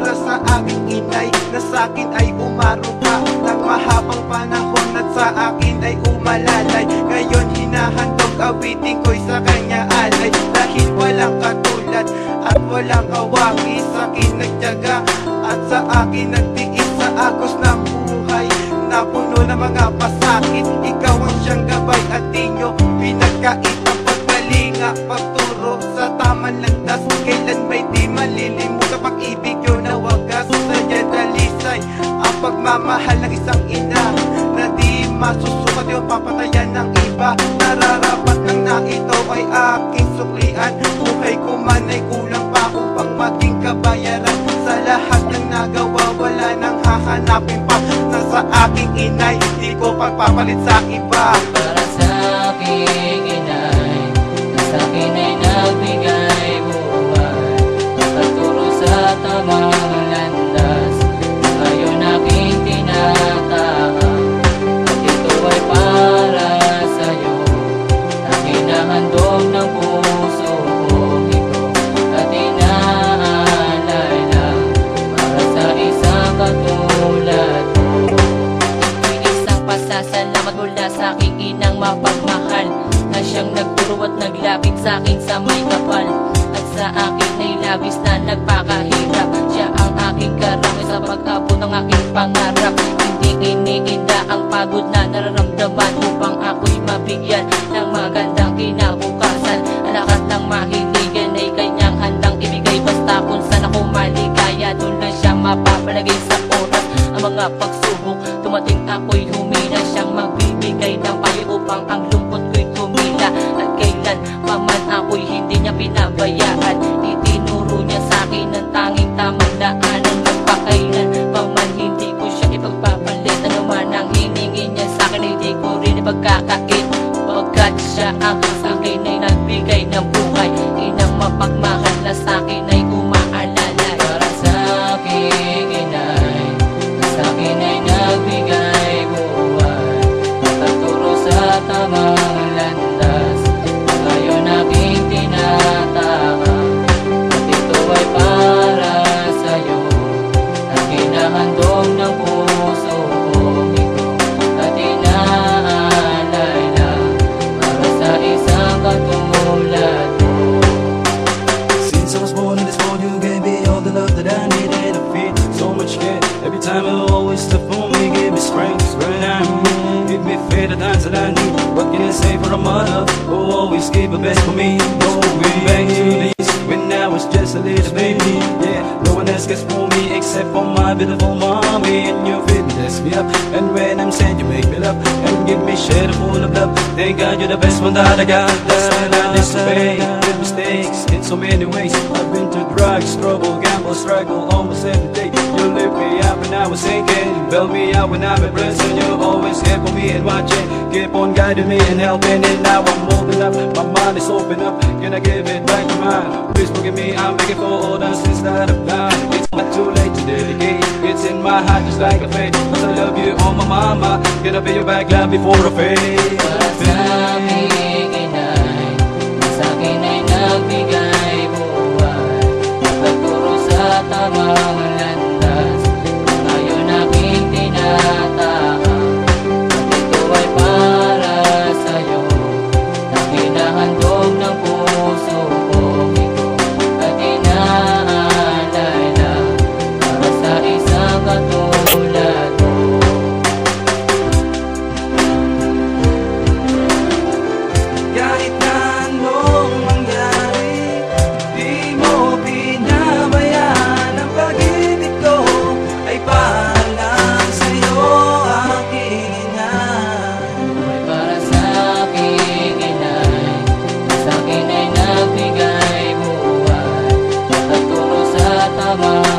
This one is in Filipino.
para sa aking inay na sa'kin ay umaruga ng mahabang panahon at sa akin ay umalalay. Ngayon hinahandog awitin ko'y sa kanya alay, dahil walang katulad at walang kawagi. Sa'kin nagtiyaga at sa akin nagtiis sa agos ng buhay na puno ng mga pasakit. Ikaw ang siyang gabay at di nyo pinagkait ang pagbalinga, pagturo sa tamang landas. Kailan may di malilimutan pag-ibig yun na wagas. Sadya dalisay ang pagmamahal ng isang ina na di masusukat yung papatayan ng iba. Nararapat lang na ito ay aking suklian. Buhay ko man ay kulang pa upang maging kabayaran. Sa lahat ng nagawa wala nang hahanapin pa. Nasa aking inay, di ko pagpapalit sa iba. Para sa aking inay, na sa akin ay nagbigay buhay, nagturo sa tamang landas. Ngayon aking tinatahak at ito ay para sa'yo. Aking nahandog ng puso ko ito at inaalay lang para sa isang katulad mo. Isang pasasalamat mula sa aking inang mapagmahal, na siyang nagturo at naglapit sa akin sa may kapal. At sa akin ay labis na nagpakahirap. Siya ang aking karamay sa pag-abot ng aking pangarap. Hindi iniinda ang pagod na nararamdaman upang ako'y mabigyan ng magandang kinabukasan. Lahat ng mahiligan ay kanyang handang ibigay, basta kung saan ako maligaya, doon lang siya mapapalagay sa oras. Ang mga pagsubok dumating ako'y humina, siyang magbibigay ng payo upang ang lungkot ko'y tumila. At kailan pa man ako'y hindi niya pinabayaan, itinuro niya sa akin ang tanging tamang daanan. Magpakailan pa man hindi ko siya ipagpapalit. Ano man ang hiningi niya sa akin, hindi ko rin ipagkakait, pagkat siya ang sa akin ay nagbigay ng buhay. Inang mapagmahal na sa akin ay umaalala. Para sa aking inay, na sa akin ay nagbigay buhay, nagturo sa tamang landas. Ngayon aking tinatahak at ito ay para sa'yo. Aking nahandog ng puso ko ito at inaalay lang para sa isang katulad mo. Since I was born in this world, you gave me all the love that I needed. I feel so much care every time you always step for me. Give me strength when I'm weak, give me faith at times that I need. What can I say for a mother who always gave her best for me? Going back to this when I was just a little baby. Yeah, no one else cares for me except for my beautiful mommy. And you fitness me up, and when I'm sad you make me love and give me shade full of love. Thank God you're the best one that I got. That's when I disobey, did mistakes in so many ways. I've been through drugs, trouble, gamble, struggle almost every day. You lift me up when I was sinking, bail me out when I'm in prison. You always here for me and watching, keep on guiding me and helping. And now I'm moving up, my mind is open up. Can I give it back to mine? Please forgive me, I'm begging for all the sins that I've done. It's not too late to dedicate, it's in my heart just like a faith. Cause I love you, oh my mama, can I pay you back love before I fade? Para sa aking inay, na sa akin ay nagbigay buhay, nagturo sa tamang landas. Ngayon aking tinatahak at ito ay para sa'yo. Aking nahandog ng puso ko ito at inaalay lang para sa isang katulad mo. Kahit na anong mangyari, di mo pinabayaan. Ang pag-ibig ko ay para lang sa'yo, aking inay. Ay para sa aking inay, na sa akin ay nagbigay buhay, nagturo sa tamang